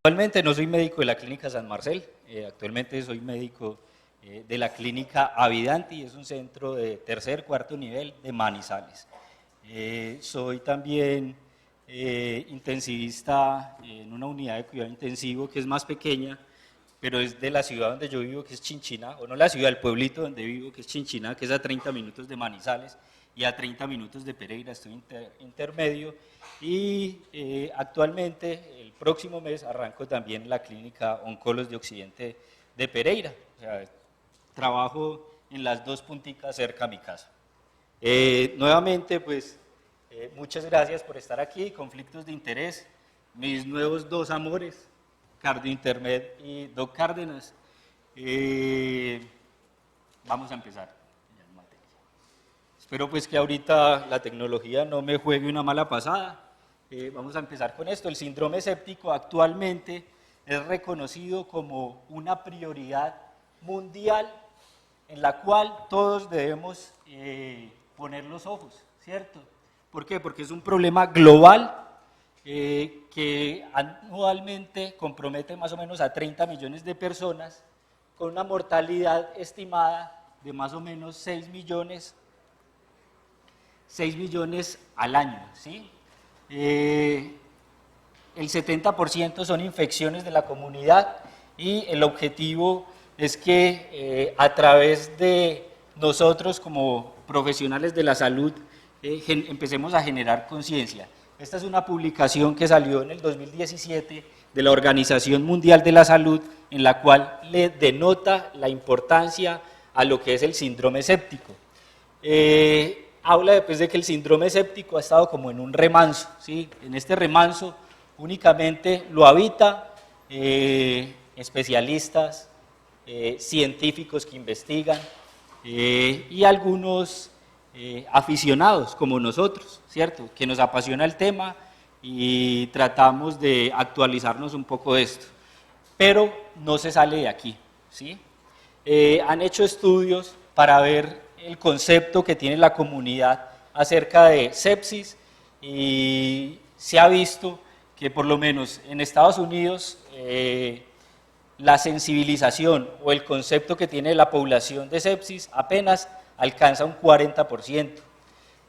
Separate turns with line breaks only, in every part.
Actualmente no soy médico de la Clínica San Marcel, actualmente soy médico de la Clínica Avidanti, es un centro de tercer, cuarto nivel de Manizales. Soy también intensivista en una unidad de cuidado intensivo que es más pequeña, pero es de la ciudad donde yo vivo, que es Chinchiná, o no la ciudad, el pueblito donde vivo, que es Chinchiná, que es a 30 minutos de Manizales y a 30 minutos de Pereira, estoy intermedio, y actualmente, el próximo mes, arranco también la clínica Oncolos de Occidente de Pereira, o sea, trabajo en las dos punticas cerca a mi casa. Nuevamente, pues, muchas gracias por estar aquí, conflictos de interés, mis nuevos dos amores, Cardio Intermed y Doc Cárdenas. Vamos a empezar. Espero pues que ahorita la tecnología no me juegue una mala pasada. Vamos a empezar con esto. El síndrome séptico actualmente es reconocido como una prioridad mundial en la cual todos debemos poner los ojos, ¿cierto? ¿Por qué? Porque es un problema global que anualmente compromete más o menos a 30 millones de personas con una mortalidad estimada de más o menos 6 millones al año, ¿sí? El 70% son infecciones de la comunidad y el objetivo es que a través de nosotros como profesionales de la salud empecemos a generar conciencia. Esta es una publicación que salió en el 2017 de la Organización Mundial de la Salud, en la cual le denota la importancia a lo que es el síndrome séptico. Habla después de que el síndrome séptico ha estado como en un remanso, ¿sí? En este remanso únicamente lo habita especialistas, científicos que investigan y algunos aficionados como nosotros, ¿cierto? Que nos apasiona el tema y tratamos de actualizarnos un poco de esto, pero no se sale de aquí, ¿sí? Han hecho estudios para ver el concepto que tiene la comunidad acerca de sepsis y se ha visto que por lo menos en Estados Unidos la sensibilización o el concepto que tiene la población de sepsis apenas alcanza un 40%.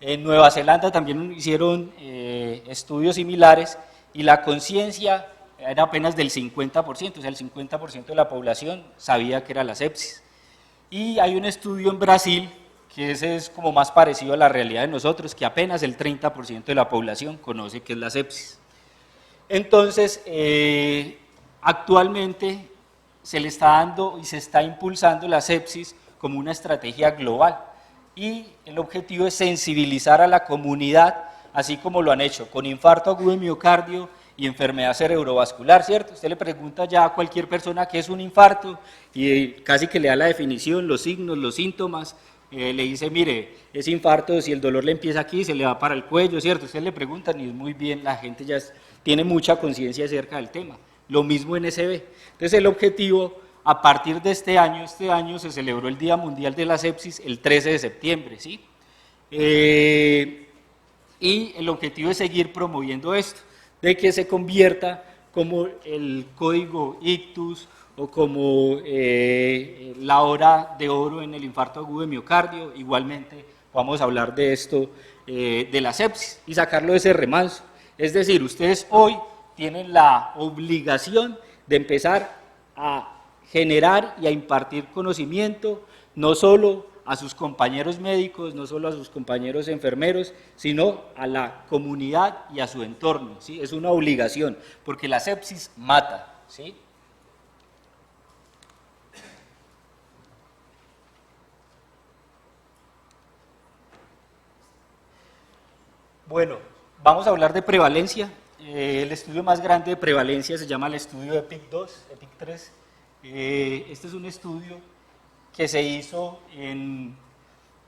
En Nueva Zelanda también hicieron estudios similares y la conciencia era apenas del 50%, o sea, el 50% de la población sabía que era la sepsis. Y hay un estudio en Brasil, que ese es como más parecido a la realidad de nosotros, que apenas el 30% de la población conoce qué es la sepsis. Entonces, actualmente se le está dando y se está impulsando la sepsis como una estrategia global y el objetivo es sensibilizar a la comunidad, así como lo han hecho con infarto agudo de miocardio y enfermedad cerebrovascular, ¿cierto? Usted le pregunta ya a cualquier persona qué es un infarto y casi que le da la definición, los signos, los síntomas, le dice, mire, es infarto, si el dolor le empieza aquí, se le va para el cuello, ¿cierto? Usted le pregunta y es muy bien, la gente ya tiene mucha conciencia acerca del tema. Lo mismo en SB. Entonces el objetivo, a partir de este año se celebró el Día Mundial de la Sepsis el 13 de septiembre, ¿sí? Y el objetivo es seguir promoviendo esto, de que se convierta como el código ictus o como la hora de oro en el infarto agudo de miocardio. Igualmente vamos a hablar de esto, de la sepsis y sacarlo de ese remanso. Es decir, ustedes hoy tienen la obligación de empezar a generar y a impartir conocimiento, no solo a sus compañeros médicos, no solo a sus compañeros enfermeros, sino a la comunidad y a su entorno, ¿sí? Es una obligación, porque la sepsis mata, ¿sí? Bueno, vamos a hablar de prevalencia. El estudio más grande de prevalencia se llama el estudio EPIC-2, EPIC-3. Este es un estudio que se hizo en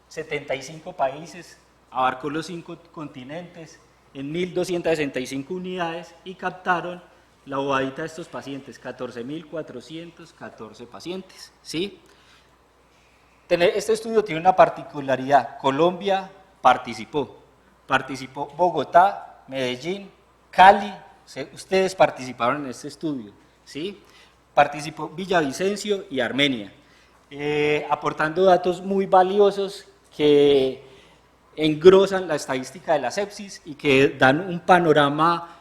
75 países, abarcó los 5 continentes, en 1.265 unidades y captaron la bobadita de estos pacientes, 14.414 pacientes, ¿sí? Este estudio tiene una particularidad, Colombia participó Bogotá, Medellín, Cali Ustedes participaron en este estudio, ¿sí? Participó Villavicencio y Armenia, aportando datos muy valiosos que engrosan la estadística de la sepsis y que dan un panorama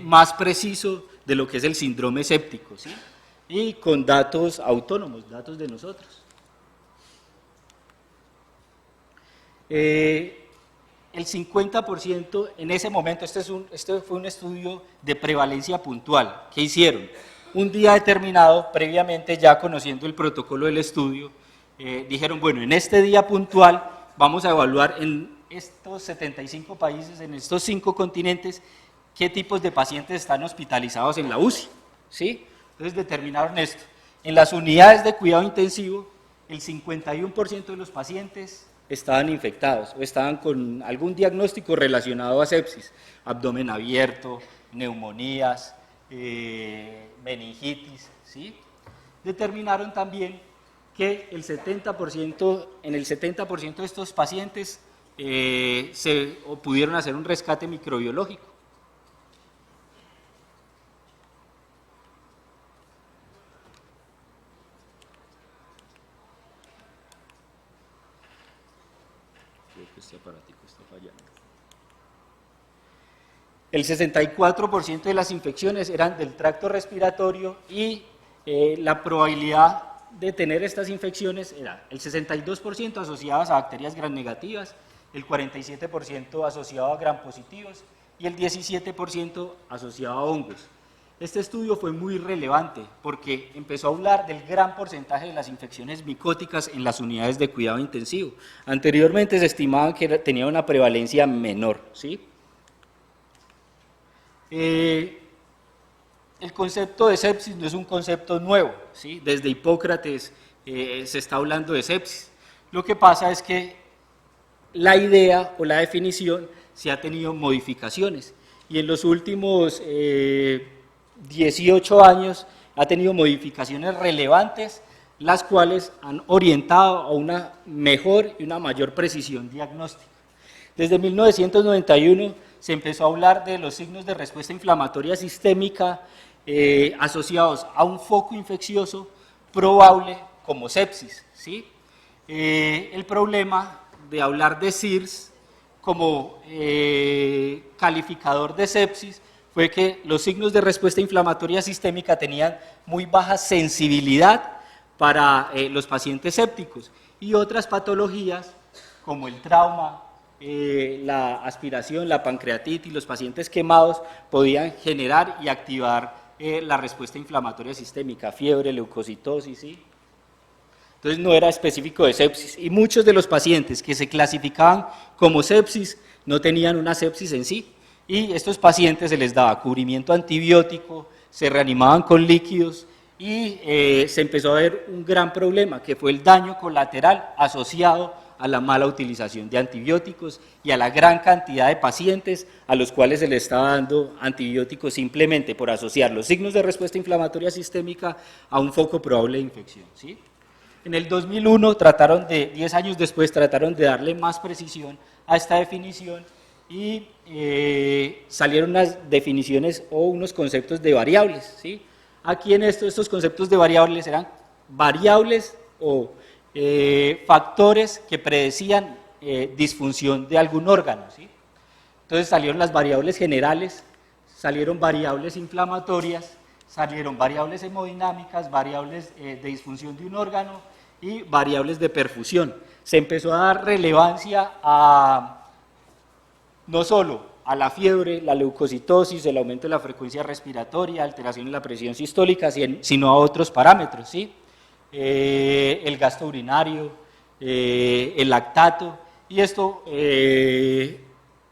más preciso de lo que es el síndrome séptico, ¿sí? Y con datos autónomos, datos de nosotros. El 50% en ese momento, este fue un estudio de prevalencia puntual que hicieron. Un día determinado, previamente ya conociendo el protocolo del estudio, dijeron, bueno, en este día puntual vamos a evaluar en estos 75 países, en estos 5 continentes, qué tipos de pacientes están hospitalizados en la UCI, ¿sí? Entonces determinaron esto. En las unidades de cuidado intensivo, el 51% de los pacientes estaban infectados o estaban con algún diagnóstico relacionado a sepsis, abdomen abierto, neumonías, meningitis, ¿sí? Determinaron también que en el 70% de estos pacientes pudieron hacer un rescate microbiológico. Creo que este aparatico está fallando. El 64% de las infecciones eran del tracto respiratorio y la probabilidad de tener estas infecciones era el 62% asociadas a bacterias gram negativas, el 47% asociado a gram positivos y el 17% asociado a hongos. Este estudio fue muy relevante porque empezó a hablar del gran porcentaje de las infecciones micóticas en las unidades de cuidado intensivo. Anteriormente se estimaba que tenía una prevalencia menor, ¿sí? El concepto de sepsis no es un concepto nuevo, ¿sí? Desde Hipócrates se está hablando de sepsis. Lo que pasa es que la idea o la definición se ha tenido modificaciones y en los últimos 18 años ha tenido modificaciones relevantes, las cuales han orientado a una mejor y una mayor precisión diagnóstica. Desde 1991 se empezó a hablar de los signos de respuesta inflamatoria sistémica asociados a un foco infeccioso probable como sepsis, ¿sí? El problema de hablar de SIRS como calificador de sepsis fue que los signos de respuesta inflamatoria sistémica tenían muy baja sensibilidad para los pacientes sépticos y otras patologías como el trauma, la aspiración, la pancreatitis, los pacientes quemados podían generar y activar la respuesta inflamatoria sistémica, fiebre, leucocitosis, ¿sí? Entonces no era específico de sepsis y muchos de los pacientes que se clasificaban como sepsis no tenían una sepsis en sí y estos pacientes se les daba cubrimiento antibiótico, se reanimaban con líquidos y se empezó a ver un gran problema que fue el daño colateral asociado a la mala utilización de antibióticos y a la gran cantidad de pacientes a los cuales se les estaba dando antibióticos simplemente por asociar los signos de respuesta inflamatoria sistémica a un foco probable de infección, ¿sí? En el 2001 10 años después, trataron de darle más precisión a esta definición y salieron unas definiciones o unos conceptos de variables, ¿sí? Aquí en estos conceptos de variables eran variables o factores que predecían disfunción de algún órgano, ¿sí? Entonces salieron las variables generales, salieron variables inflamatorias, salieron variables hemodinámicas, variables de disfunción de un órgano y variables de perfusión. Se empezó a dar relevancia a no solo a la fiebre, la leucocitosis, el aumento de la frecuencia respiratoria, alteración en la presión sistólica, sino a otros parámetros, ¿sí? El gasto urinario, el lactato, y esto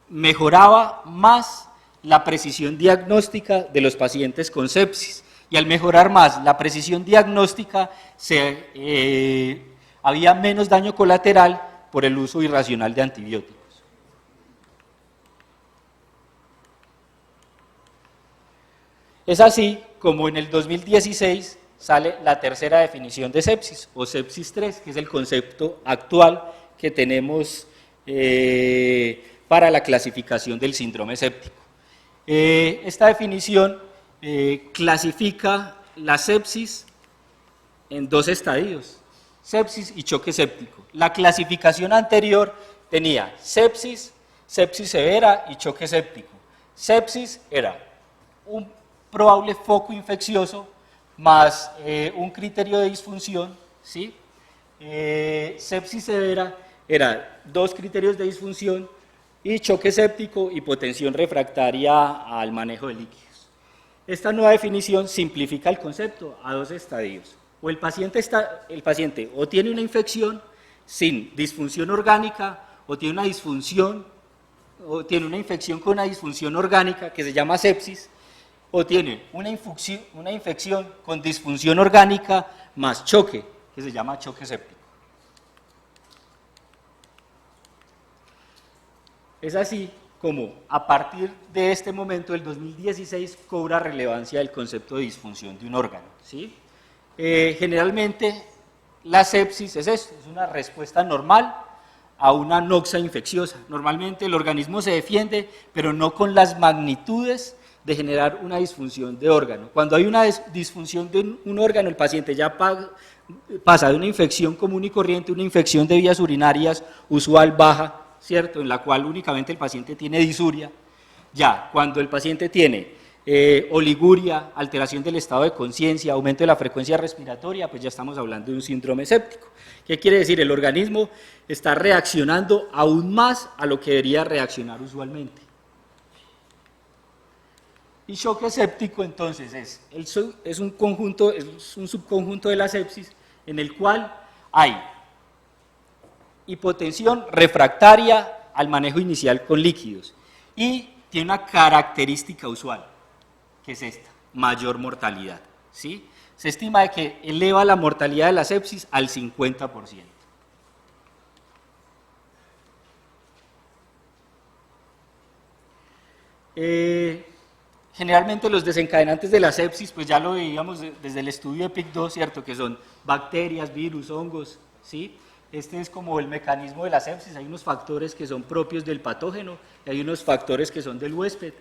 mejoraba más la precisión diagnóstica de los pacientes con sepsis. Y al mejorar más la precisión diagnóstica, había menos daño colateral por el uso irracional de antibióticos. Es así como en el 2016 sale la tercera definición de sepsis, o sepsis 3, que es el concepto actual que tenemos para la clasificación del síndrome séptico. Esta definición clasifica la sepsis en dos estadios, sepsis y choque séptico. La clasificación anterior tenía sepsis, sepsis severa y choque séptico. Sepsis era un probable foco infeccioso más un criterio de disfunción, ¿sí? Sepsis severa era dos criterios de disfunción y choque séptico, hipotensión refractaria al manejo de líquidos. Esta nueva definición simplifica el concepto a dos estadios. O el paciente o tiene una infección sin disfunción orgánica o tiene una disfunción o tiene una infección con una disfunción orgánica que se llama sepsis, o tiene una infección con disfunción orgánica más choque, que se llama choque séptico. Es así como a partir de este momento, del 2016, cobra relevancia el concepto de disfunción de un órgano, ¿sí? Generalmente la sepsis es esto, es una respuesta normal a una noxa infecciosa. Normalmente el organismo se defiende, pero no con las magnitudes de generar una disfunción de órgano. Cuando hay una disfunción de un órgano, el paciente ya pasa de una infección común y corriente, una infección de vías urinarias usual baja, ¿cierto?, en la cual únicamente el paciente tiene disuria. Ya, cuando el paciente tiene oliguria, alteración del estado de conciencia, aumento de la frecuencia respiratoria, pues ya estamos hablando de un síndrome séptico. ¿Qué quiere decir? El organismo está reaccionando aún más a lo que debería reaccionar usualmente. Y choque séptico, entonces, es un subconjunto de la sepsis en el cual hay hipotensión refractaria al manejo inicial con líquidos y tiene una característica usual, que es esta, mayor mortalidad, ¿sí? Se estima de que eleva la mortalidad de la sepsis al 50%. Generalmente los desencadenantes de la sepsis, pues ya lo veíamos desde el estudio de PIC2, ¿cierto?, que son bacterias, virus, hongos, ¿sí? Este es como el mecanismo de la sepsis. Hay unos factores que son propios del patógeno y hay unos factores que son del huésped.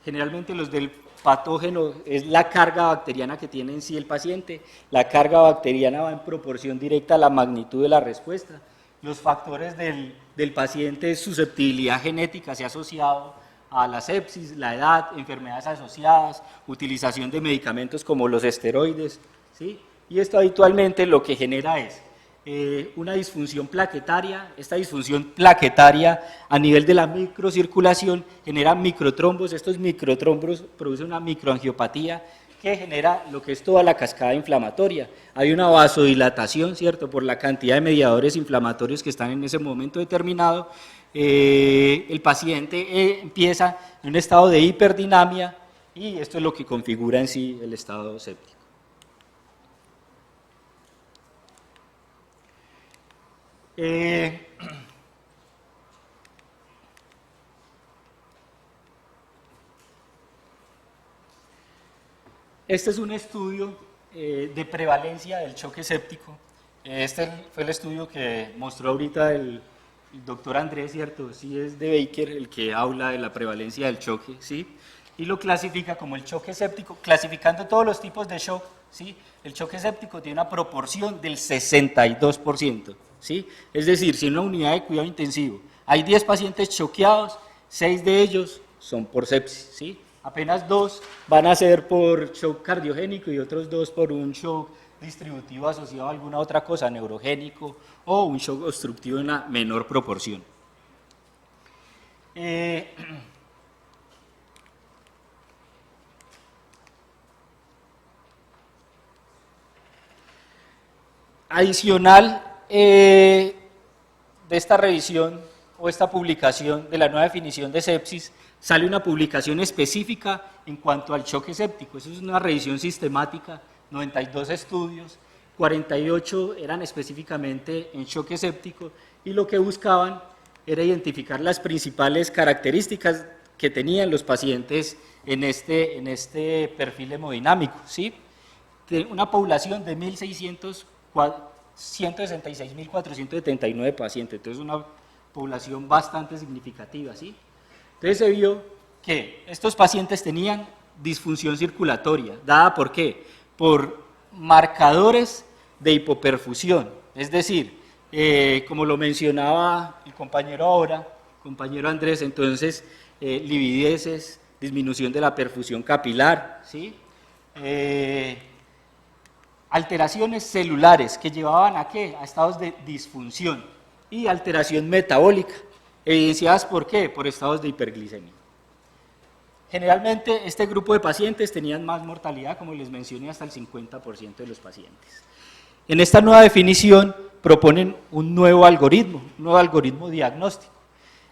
Generalmente los del patógeno es la carga bacteriana que tiene en sí el paciente. La carga bacteriana va en proporción directa a la magnitud de la respuesta. Los factores del paciente, susceptibilidad genética se ha asociado a la sepsis, la edad, enfermedades asociadas, utilización de medicamentos como los esteroides, ¿sí? Y esto habitualmente lo que genera es una disfunción plaquetaria. Esta disfunción plaquetaria a nivel de la microcirculación genera microtrombos. Estos microtrombos producen una microangiopatía que genera lo que es toda la cascada inflamatoria. Hay una vasodilatación, ¿cierto?, por la cantidad de mediadores inflamatorios que están en ese momento determinado. El paciente empieza en un estado de hiperdinamia y esto es lo que configura en sí el estado séptico. Este es un estudio de prevalencia del choque séptico. Este fue el estudio que mostró ahorita el doctor Andrés, ¿cierto? Sí, es de Baker el que habla de la prevalencia del choque, ¿sí? Y lo clasifica como el choque séptico, clasificando todos los tipos de shock, ¿sí? El choque séptico tiene una proporción del 62%, ¿sí? Es decir, si en una unidad de cuidado intensivo hay 10 pacientes choqueados, 6 de ellos son por sepsis, ¿sí? Apenas 2 van a ser por shock cardiogénico y otros 2 por un shock distributivo asociado a alguna otra cosa, neurogénico o un shock obstructivo en una menor proporción. Adicional de esta revisión o esta publicación de la nueva definición de sepsis, sale una publicación específica en cuanto al choque séptico. Eso es una revisión sistemática, 92 estudios, 48 eran específicamente en choque séptico y lo que buscaban era identificar las principales características que tenían los pacientes en este perfil hemodinámico, ¿sí? Una población de 166.479 pacientes, entonces una población bastante significativa, ¿sí? Entonces se vio que estos pacientes tenían disfunción circulatoria, ¿dada por qué? Por marcadores de hipoperfusión, es decir, como lo mencionaba el compañero ahora, compañero Andrés, entonces livideces, disminución de la perfusión capilar, ¿sí? Alteraciones celulares que llevaban ¿a qué? A estados de disfunción y alteración metabólica, evidenciadas ¿por qué? Por estados de hiperglicemia. Generalmente este grupo de pacientes tenían más mortalidad, como les mencioné, hasta el 50% de los pacientes. En esta nueva definición proponen un nuevo algoritmo diagnóstico,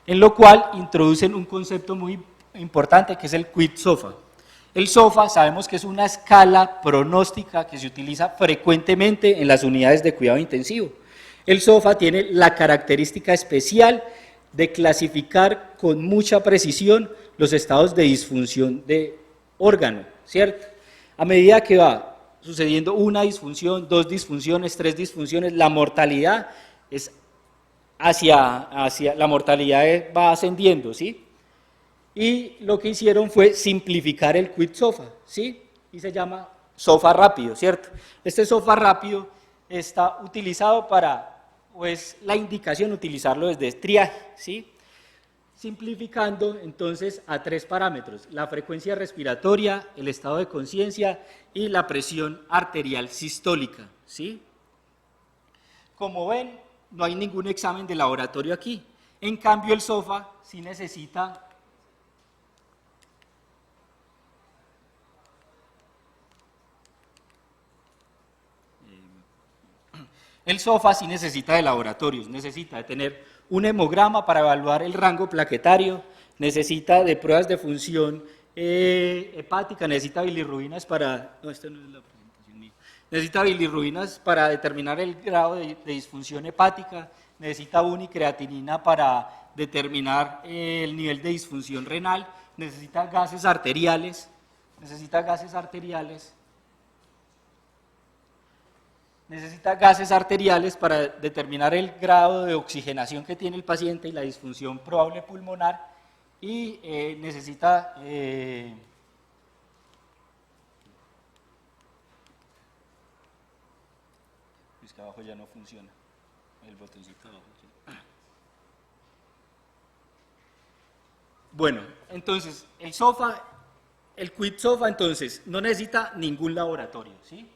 en lo cual introducen un concepto muy importante que es el QID-SOFA. El SOFA sabemos que es una escala pronóstica que se utiliza frecuentemente en las unidades de cuidado intensivo. El SOFA tiene la característica especial de clasificar con mucha precisión los estados de disfunción de órgano, ¿cierto? A medida que va sucediendo una disfunción, dos disfunciones, tres disfunciones, la mortalidad es la mortalidad va ascendiendo, ¿sí? Y lo que hicieron fue simplificar el QID-SOFA, ¿sí? Y se llama SOFA rápido, ¿cierto? Este SOFA rápido está utilizado para, pues, la indicación utilizarlo desde triaje, ¿sí? Simplificando entonces a 3 parámetros: la frecuencia respiratoria, el estado de conciencia y la presión arterial sistólica, ¿sí? Como ven, no hay ningún examen de laboratorio aquí. En cambio, el SOFA sí necesita de laboratorios, necesita de tener un hemograma para evaluar el rango plaquetario, necesita de pruebas de función hepática, necesita bilirrubinas para... No, esto no es la presentación mía. Necesita bilirrubinas para determinar el grado de disfunción hepática, necesita unicreatinina para determinar el nivel de disfunción renal, necesita gases arteriales, necesita gases para determinar el grado de oxigenación que tiene el paciente y la disfunción probable pulmonar, y necesita es que abajo ya no funciona el botoncito abajo. Bueno, entonces el QID-SOFA entonces no necesita ningún laboratorio, ¿sí?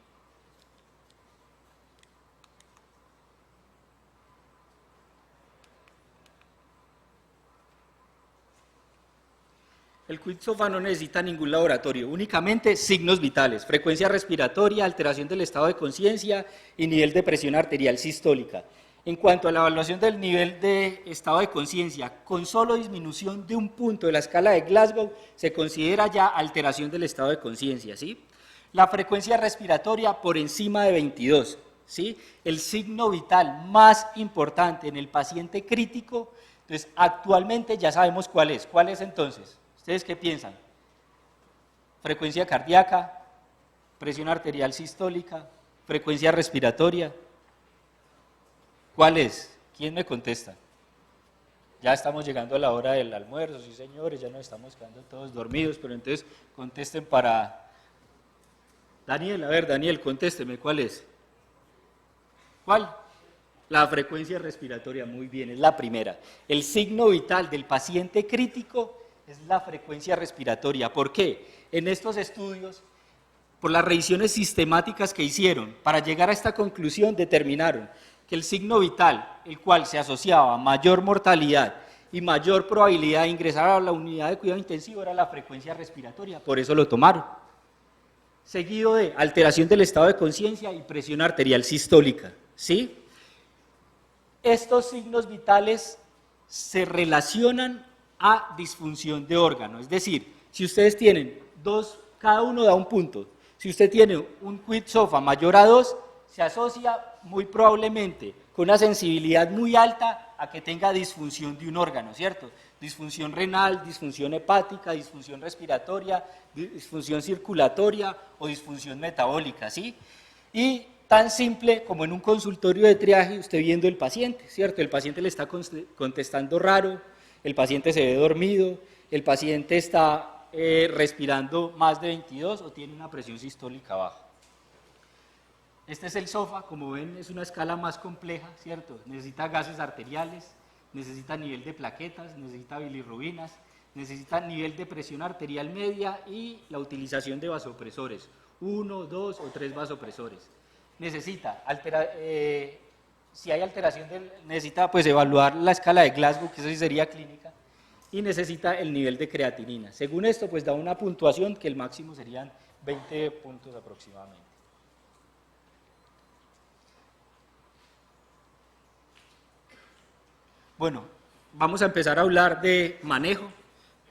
El QID-SOFA no necesita ningún laboratorio, únicamente signos vitales: frecuencia respiratoria, alteración del estado de conciencia y nivel de presión arterial sistólica. En cuanto a la evaluación del nivel de estado de conciencia, con solo disminución de un punto de la escala de Glasgow, se considera ya alteración del estado de conciencia, ¿sí? La frecuencia respiratoria por encima de 22, ¿sí? El signo vital más importante en el paciente crítico, entonces actualmente ya sabemos cuál es. ¿Cuál es entonces? ¿Ustedes qué piensan? Frecuencia cardíaca, presión arterial sistólica, frecuencia respiratoria. ¿Cuál es? ¿Quién me contesta? Ya estamos llegando a la hora del almuerzo, sí señores, ya nos estamos quedando todos dormidos, pero entonces contesten para... Daniel, a ver, Daniel, contésteme, ¿cuál es? ¿Cuál? La frecuencia respiratoria, muy bien, es la primera. El signo vital del paciente crítico es la frecuencia respiratoria. ¿Por qué? En estos estudios, por las revisiones sistemáticas que hicieron, para llegar a esta conclusión determinaron que el signo vital, el cual se asociaba a mayor mortalidad y mayor probabilidad de ingresar a la unidad de cuidado intensivo, era la frecuencia respiratoria, por eso lo tomaron. Seguido de alteración del estado de conciencia y presión arterial sistólica, ¿sí? Estos signos vitales se relacionan a disfunción de órgano, es decir, si ustedes tienen dos, cada uno da un punto, si usted tiene un QID-SOFA mayor a 2, se asocia muy probablemente con una sensibilidad muy alta a que tenga disfunción de un órgano, ¿cierto? Disfunción renal, disfunción hepática, disfunción respiratoria, disfunción circulatoria o disfunción metabólica, ¿sí? Y tan simple como en un consultorio de triaje, usted viendo el paciente, ¿cierto? El paciente le está contestando raro, el paciente se ve dormido, el paciente está respirando más de 22 o tiene una presión sistólica baja. Este es el SOFA, como ven es una escala más compleja, ¿cierto? Necesita gases arteriales, necesita nivel de plaquetas, necesita bilirrubinas, necesita nivel de presión arterial media y la utilización de vasopresores, 1, 2 o 3 vasopresores. Necesita, si hay alteración, necesita pues evaluar la escala de Glasgow, que eso sí sería clínica, y necesita el nivel de creatinina. Según esto, pues da una puntuación que el máximo serían 20 puntos aproximadamente. Bueno, vamos a empezar a hablar de manejo.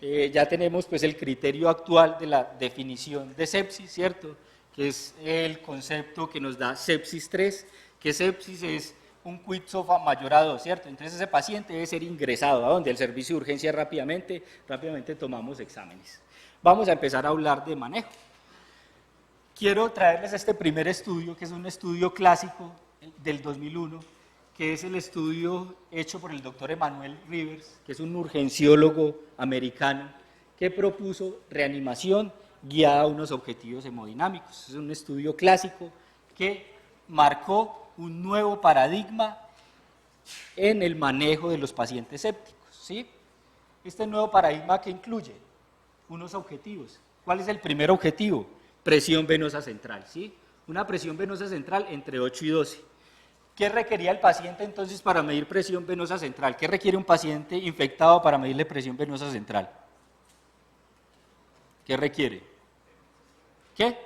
Ya tenemos pues el criterio actual de la definición de sepsis, ¿cierto? Que es el concepto que nos da sepsis 3, que sepsis es un quid SOFA mayor a 2, ¿cierto? Entonces ese paciente debe ser ingresado a donde el servicio de urgencia rápidamente tomamos exámenes. Vamos a empezar a hablar de manejo. Quiero traerles este primer estudio, que es un estudio clásico del 2001, que es el estudio hecho por el doctor Emanuel Rivers, que es un urgenciólogo americano, que propuso reanimación guiada a unos objetivos hemodinámicos. Es un estudio clásico que marcó un nuevo paradigma en el manejo de los pacientes sépticos, ¿sí? Este nuevo paradigma que incluye unos objetivos. ¿Cuál es el primer objetivo? Presión venosa central, ¿sí? Una presión venosa central entre 8 y 12. ¿Qué requería el paciente entonces para medir presión venosa central? ¿Qué requiere un paciente infectado para medirle presión venosa central? ¿Qué requiere? ¿Qué?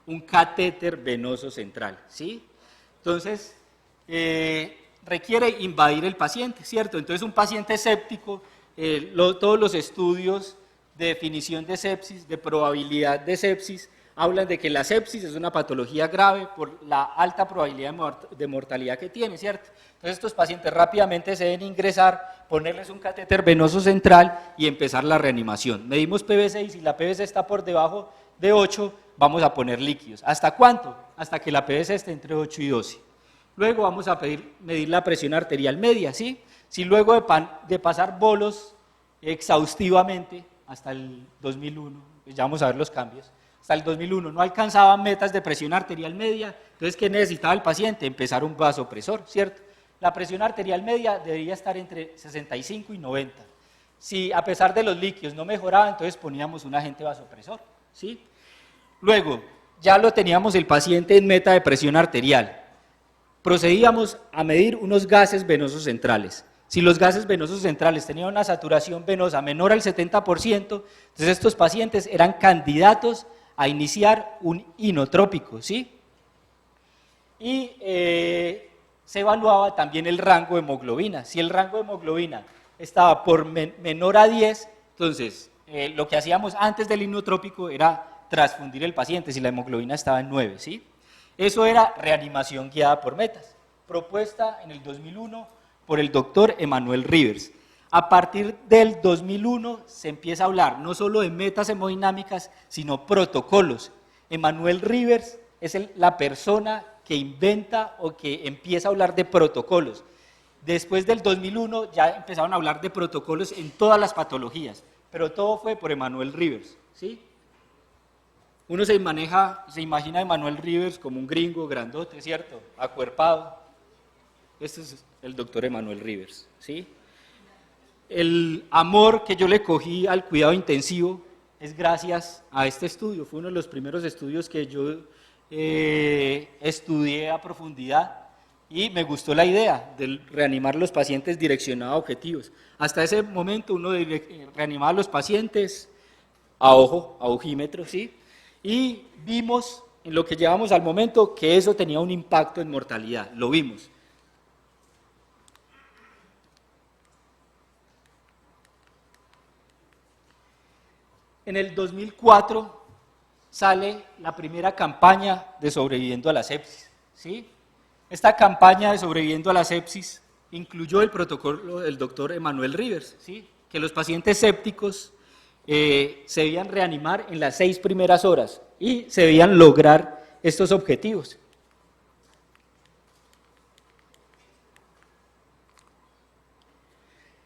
Un catéter venoso central, ¿sí? Entonces, requiere invadir el paciente, ¿cierto? Entonces, un paciente séptico, todos los estudios de definición de sepsis, de probabilidad de sepsis, hablan de que la sepsis es una patología grave por la alta probabilidad de mortalidad que tiene, ¿cierto? Entonces estos pacientes rápidamente se deben ingresar, ponerles un catéter venoso central y empezar la reanimación. Medimos PVC y si la PVC está por debajo de 8, vamos a poner líquidos. ¿Hasta cuánto? Hasta que la PVC esté entre 8 y 12. Luego vamos a medir la presión arterial media, ¿sí? Si luego de pasar bolos exhaustivamente hasta el 2001, pues ya vamos a ver los cambios, hasta el 2001 no alcanzaban metas de presión arterial media, entonces ¿qué necesitaba el paciente? Empezar un vasopresor, ¿cierto? La presión arterial media debería estar entre 65 y 90. Si a pesar de los líquidos no mejoraba, entonces poníamos un agente vasopresor, ¿sí? Luego, ya lo teníamos el paciente en meta de presión arterial. Procedíamos a medir unos gases venosos centrales. Si los gases venosos centrales tenían una saturación venosa menor al 70%, entonces estos pacientes eran candidatos a iniciar un inotrópico, ¿sí? Y se evaluaba también el rango de hemoglobina. Si el rango de hemoglobina estaba por menor a 10, entonces lo que hacíamos antes del inotrópico era transfundir el paciente si la hemoglobina estaba en 9, ¿sí? Eso era reanimación guiada por metas, propuesta en el 2001 por el doctor Emanuel Rivers. A partir del 2001 se empieza a hablar no solo de metas hemodinámicas, sino protocolos. Emanuel Rivers es la persona que inventa o que empieza a hablar de protocolos. Después del 2001 ya empezaron a hablar de protocolos en todas las patologías, pero todo fue por Emanuel Rivers, ¿sí? Uno se imagina a Emanuel Rivers como un gringo grandote, ¿cierto? Acuerpado. Este es el doctor Emanuel Rivers, ¿sí? El amor que yo le cogí al cuidado intensivo es gracias a este estudio. Fue uno de los primeros estudios que yo estudié a profundidad y me gustó la idea de reanimar a los pacientes direccionados a objetivos. Hasta ese momento uno reanimaba a los pacientes a ojo, a ojímetro, ¿sí? Y vimos en lo que llevamos al momento que eso tenía un impacto en mortalidad, lo vimos. En el 2004 sale la primera campaña de Sobreviviendo a la Sepsis, ¿sí? Esta campaña de Sobreviviendo a la Sepsis incluyó el protocolo del doctor Emanuel Rivers, ¿sí? Que los pacientes sépticos se debían reanimar en las 6 primeras horas y se debían lograr estos objetivos.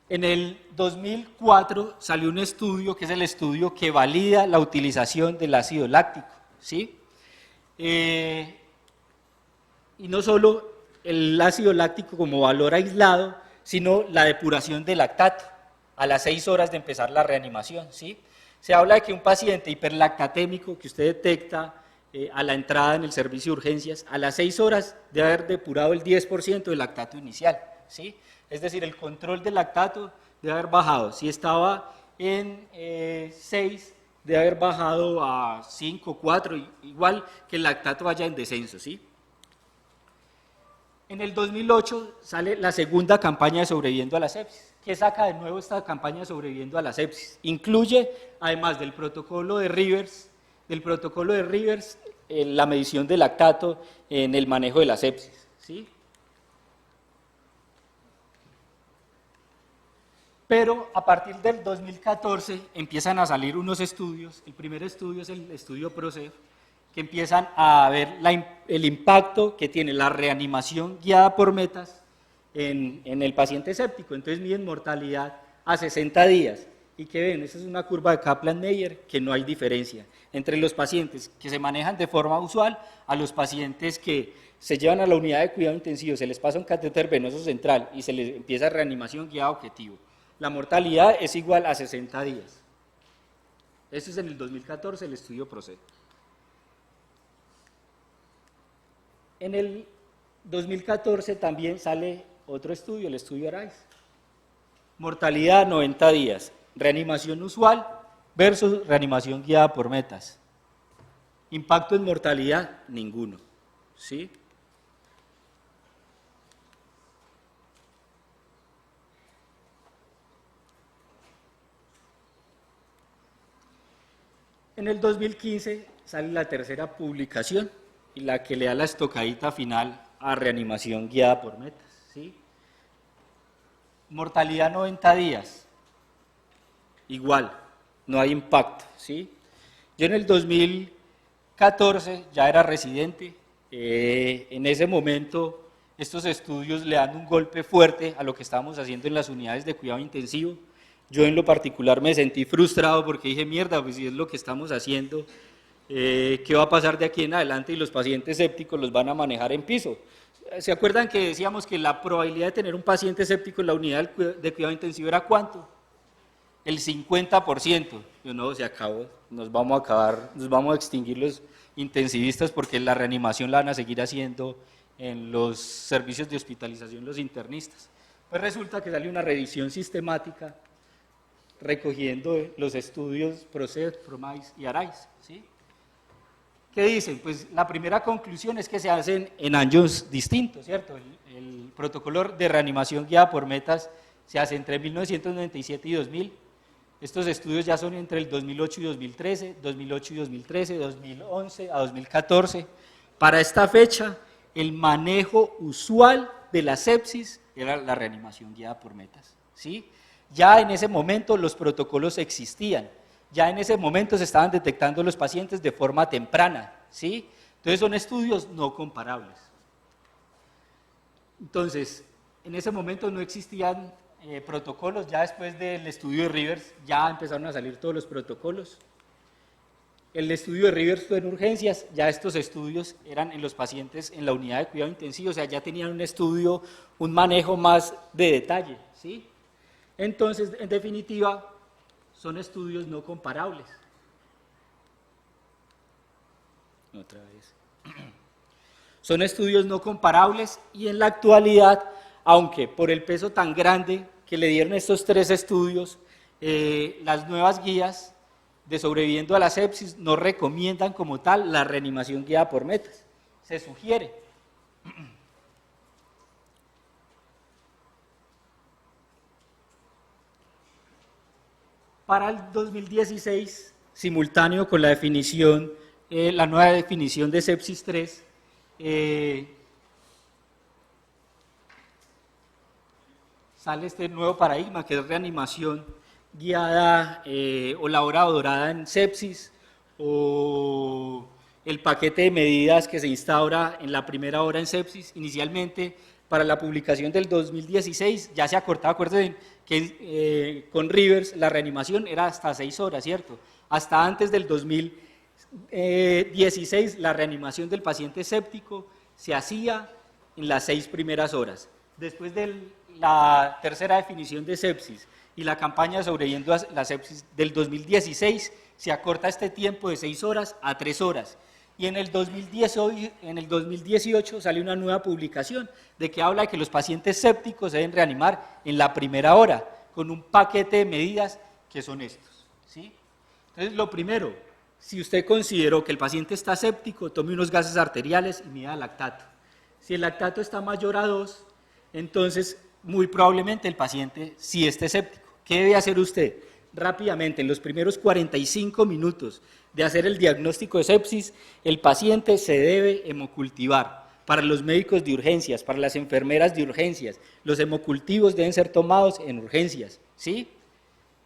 En el 2004 salió un estudio que es el estudio que valida la utilización del ácido láctico, ¿sí? Y no solo el ácido láctico como valor aislado, sino la depuración del lactato a las 6 horas de empezar la reanimación, ¿sí? Se habla de que un paciente hiperlactatémico que usted detecta a la entrada en el servicio de urgencias, a las 6 horas debe haber depurado el 10% del lactato inicial, ¿sí? Es decir, el control del lactato debe haber bajado. Si estaba en 6, debe haber bajado a 5, 4, igual que el lactato vaya en descenso, ¿sí? En el 2008 sale la segunda campaña de Sobreviviendo a la Sepsis. ¿Qué saca de nuevo esta campaña de Sobreviviendo a la Sepsis? Incluye, además del protocolo de Rivers, la medición del lactato en el manejo de la sepsis, ¿sí? Pero a partir del 2014 empiezan a salir unos estudios. El primer estudio es el estudio PROCEF, que empiezan a ver el impacto que tiene la reanimación guiada por metas en el paciente séptico. Entonces miden mortalidad a 60 días. ¿Y qué ven? Esa es una curva de Kaplan-Meier que no hay diferencia entre los pacientes que se manejan de forma usual a los pacientes que se llevan a la unidad de cuidado intensivo, se les pasa un catéter venoso central y se les empieza reanimación guiada objetivo. La mortalidad es igual a 60 días. Eso es en el 2014 el estudio PROCED. En el 2014 también sale otro estudio, el estudio ARISE. Mortalidad 90 días, reanimación usual versus reanimación guiada por metas. Impacto en mortalidad, ninguno, ¿sí? En el 2015 sale la tercera publicación y la que le da la estocadita final a reanimación guiada por metas, ¿sí? Mortalidad 90 días, igual, no hay impacto, ¿sí? Yo en el 2014 ya era residente, en ese momento estos estudios le dan un golpe fuerte a lo que estábamos haciendo en las unidades de cuidado intensivo. Yo en lo particular me sentí frustrado porque dije, mierda, pues si es lo que estamos haciendo, ¿qué va a pasar de aquí en adelante? Y los pacientes sépticos los van a manejar en piso. ¿Se acuerdan que decíamos que la probabilidad de tener un paciente séptico en la unidad de cuidado intensivo era cuánto? El 50%. Yo, no, se acabó, nos vamos a extinguir los intensivistas porque la reanimación la van a seguir haciendo en los servicios de hospitalización los internistas. Pues resulta que sale una revisión sistemática recogiendo los estudios PROCED, PROMISE y ARISE, ¿sí? ¿Qué dicen? Pues la primera conclusión es que se hacen en años distintos, ¿cierto? El protocolo de reanimación guiada por metas se hace entre 1997 y 2000. Estos estudios ya son entre el 2008 y 2013, 2008 y 2013, 2011 a 2014. Para esta fecha, el manejo usual de la sepsis era la reanimación guiada por metas, ¿sí? Ya en ese momento los protocolos existían, ya en ese momento se estaban detectando los pacientes de forma temprana, ¿sí? Entonces son estudios no comparables. Entonces, en ese momento no existían protocolos, ya después del estudio de Rivers ya empezaron a salir todos los protocolos. El estudio de Rivers fue en urgencias, ya estos estudios eran en los pacientes en la unidad de cuidado intensivo, o sea, ya tenían un estudio, un manejo más de detalle, ¿sí? Entonces, en definitiva, son estudios no comparables. Otra vez. Son estudios no comparables y en la actualidad, aunque por el peso tan grande que le dieron estos 3 estudios, las nuevas guías de sobreviviendo a la sepsis no recomiendan como tal la reanimación guiada por metas. Se sugiere. Para el 2016, simultáneo con la definición, la nueva definición de sepsis 3, sale este nuevo paradigma que es reanimación guiada o la hora dorada en sepsis o el paquete de medidas que se instaura en la primera hora en sepsis. Inicialmente para la publicación del 2016 ya se acortaba, acuérdense que con Rivers la reanimación era hasta 6 horas, ¿cierto? Hasta antes del 2016 la reanimación del paciente séptico se hacía en las 6 primeras horas. Después de la tercera definición de sepsis y la campaña sobreviviendo a la sepsis del 2016, se acorta este tiempo de 6 horas a 3 horas. Y en el 2018 sale una nueva publicación de que habla de que los pacientes sépticos se deben reanimar en la primera hora, con un paquete de medidas que son estos, ¿sí? Entonces, lo primero, si usted consideró que el paciente está séptico, tome unos gases arteriales y mida lactato. Si el lactato está mayor a 2, entonces muy probablemente el paciente sí esté séptico. ¿Qué debe hacer usted? Rápidamente, en los primeros 45 minutos de hacer el diagnóstico de sepsis, el paciente se debe hemocultivar. Para los médicos de urgencias, para las enfermeras de urgencias, los hemocultivos deben ser tomados en urgencias, ¿sí?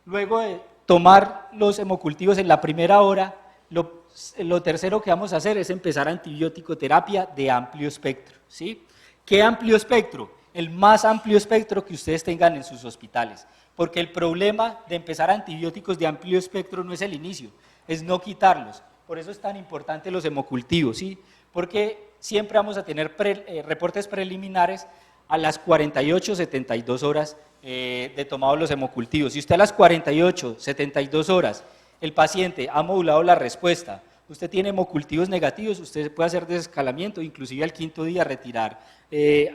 Luego de tomar los hemocultivos en la primera hora, lo tercero que vamos a hacer es empezar antibiótico terapia de amplio espectro, ¿sí? ¿Qué amplio espectro? El más amplio espectro que ustedes tengan en sus hospitales, porque el problema de empezar antibióticos de amplio espectro no es el inicio, es no quitarlos. Por eso es tan importante los hemocultivos, ¿sí? Porque siempre vamos a tener reportes preliminares a las 48, 72 horas de tomado los hemocultivos. Si usted a las 48, 72 horas, el paciente ha modulado la respuesta, usted tiene hemocultivos negativos, usted puede hacer desescalamiento, inclusive al 5.º día retirar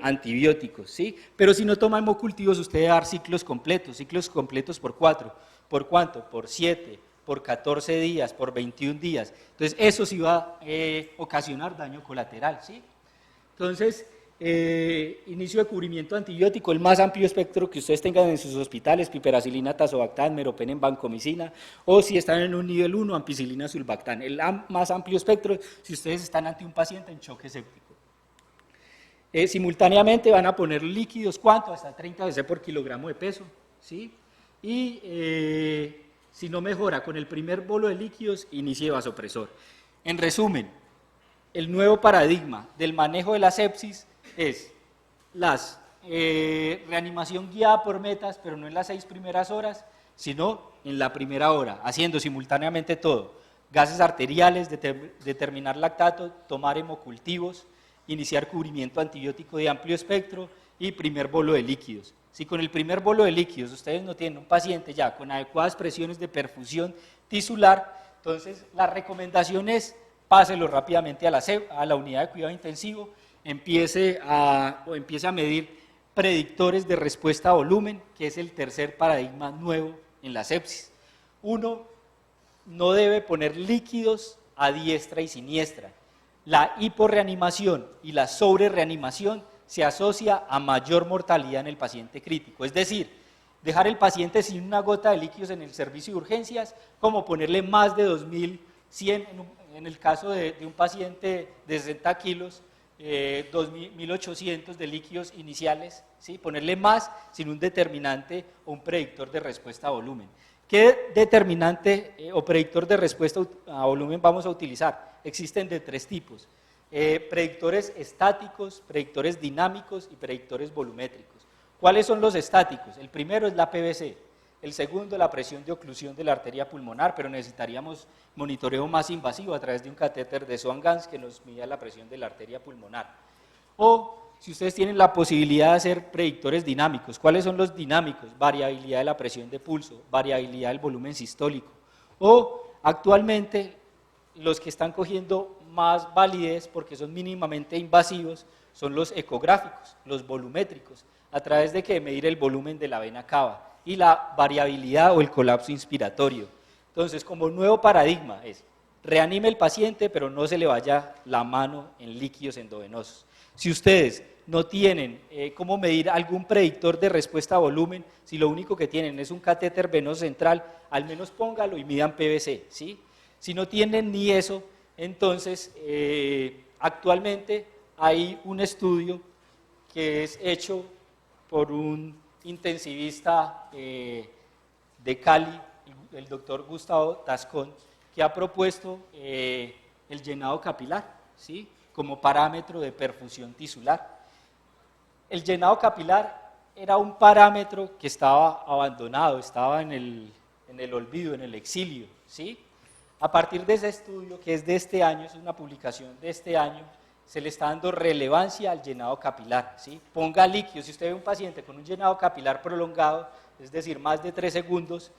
antibióticos, ¿sí? Pero si no toma hemocultivos, usted debe dar ciclos completos por 4. ¿Por cuánto? Por 7, por 14 días, por 21 días. Entonces, eso sí va a ocasionar daño colateral, ¿sí? Entonces, inicio de cubrimiento antibiótico, el más amplio espectro que ustedes tengan en sus hospitales, piperacilina, tazobactam, meropenem, vancomicina, o si están en un nivel 1, ampicilina, sulbactam. El más amplio espectro si ustedes están ante un paciente en choque séptico. Simultáneamente van a poner líquidos, ¿cuánto? Hasta 30 cc por kilogramo de peso, ¿sí? Y si no mejora con el primer bolo de líquidos, inicie vasopresor. En resumen, el nuevo paradigma del manejo de la sepsis es reanimación guiada por metas, pero no en las 6 primeras horas, sino en la primera hora, haciendo simultáneamente todo: gases arteriales, determinar lactato, tomar hemocultivos, iniciar cubrimiento antibiótico de amplio espectro y primer bolo de líquidos. Si con el primer bolo de líquidos ustedes no tienen un paciente ya con adecuadas presiones de perfusión tisular, entonces la recomendación es: páselo rápidamente a la unidad de cuidado intensivo, empiece a medir predictores de respuesta a volumen, que es el tercer paradigma nuevo en la sepsis. Uno no debe poner líquidos a diestra y siniestra. La hiporreanimación y la sobrereanimación se asocia a mayor mortalidad en el paciente crítico, es decir, dejar el paciente sin una gota de líquidos en el servicio de urgencias, como ponerle más de 2.100 en el caso de un paciente de 60 kilos, 2.800 de líquidos iniciales, ¿sí? Ponerle más sin un determinante o un predictor de respuesta a volumen. ¿Qué determinante o predictor de respuesta a volumen vamos a utilizar? Existen de 3 tipos: predictores estáticos, predictores dinámicos y predictores volumétricos. ¿Cuáles son los estáticos? El primero es la PVC, el segundo la presión de oclusión de la arteria pulmonar, pero necesitaríamos monitoreo más invasivo a través de un catéter de Swan-Ganz que nos mida la presión de la arteria pulmonar. O si ustedes tienen la posibilidad de hacer predictores dinámicos, ¿cuáles son los dinámicos? Variabilidad de la presión de pulso, variabilidad del volumen sistólico. O actualmente los que están cogiendo más validez porque son mínimamente invasivos son los ecográficos, los volumétricos, a través de que medir el volumen de la vena cava y la variabilidad o el colapso inspiratorio. Entonces, como nuevo paradigma es: reanime el paciente, pero no se le vaya la mano en líquidos endovenosos. Si ustedes no tienen cómo medir algún predictor de respuesta a volumen, si lo único que tienen es un catéter venoso central, al menos póngalo y midan PVC, ¿sí? Si no tienen ni eso, entonces actualmente hay un estudio que es hecho por un intensivista de Cali, el doctor Gustavo Tascón, que ha propuesto el llenado capilar, ¿sí? Como parámetro de perfusión tisular. el llenado capilar era un parámetro que estaba abandonado, estaba en el olvido, en el exilio, ¿sí? A partir de ese estudio, que es de este año, es una publicación de este año, se le está dando relevancia al llenado capilar, ¿sí? Ponga líquido, si usted ve un paciente con un llenado capilar prolongado, es decir, más de 3 segundos,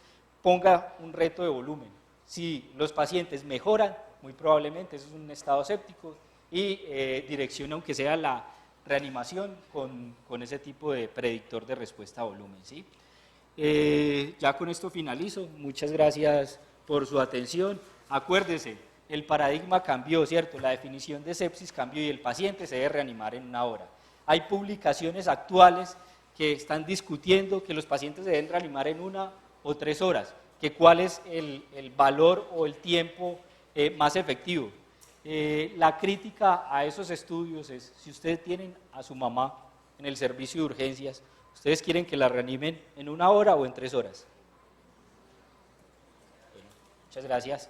ponga un reto de volumen. Si los pacientes mejoran, muy probablemente eso es un estado séptico, y direcciona, aunque sea la reanimación, con ese tipo de predictor de respuesta a volumen, ¿sí? Ya con esto finalizo, muchas gracias por su atención. Acuérdese, el paradigma cambió, ¿cierto? La definición de sepsis cambió y el paciente se debe reanimar en 1 hora. Hay publicaciones actuales que están discutiendo que los pacientes se deben reanimar en 1 o 3 horas, que cuál es el valor o el tiempo más efectivo. La crítica a esos estudios es, si ustedes tienen a su mamá en el servicio de urgencias, ¿ustedes quieren que la reanimen en 1 hora o en 3 horas? Bueno, muchas gracias.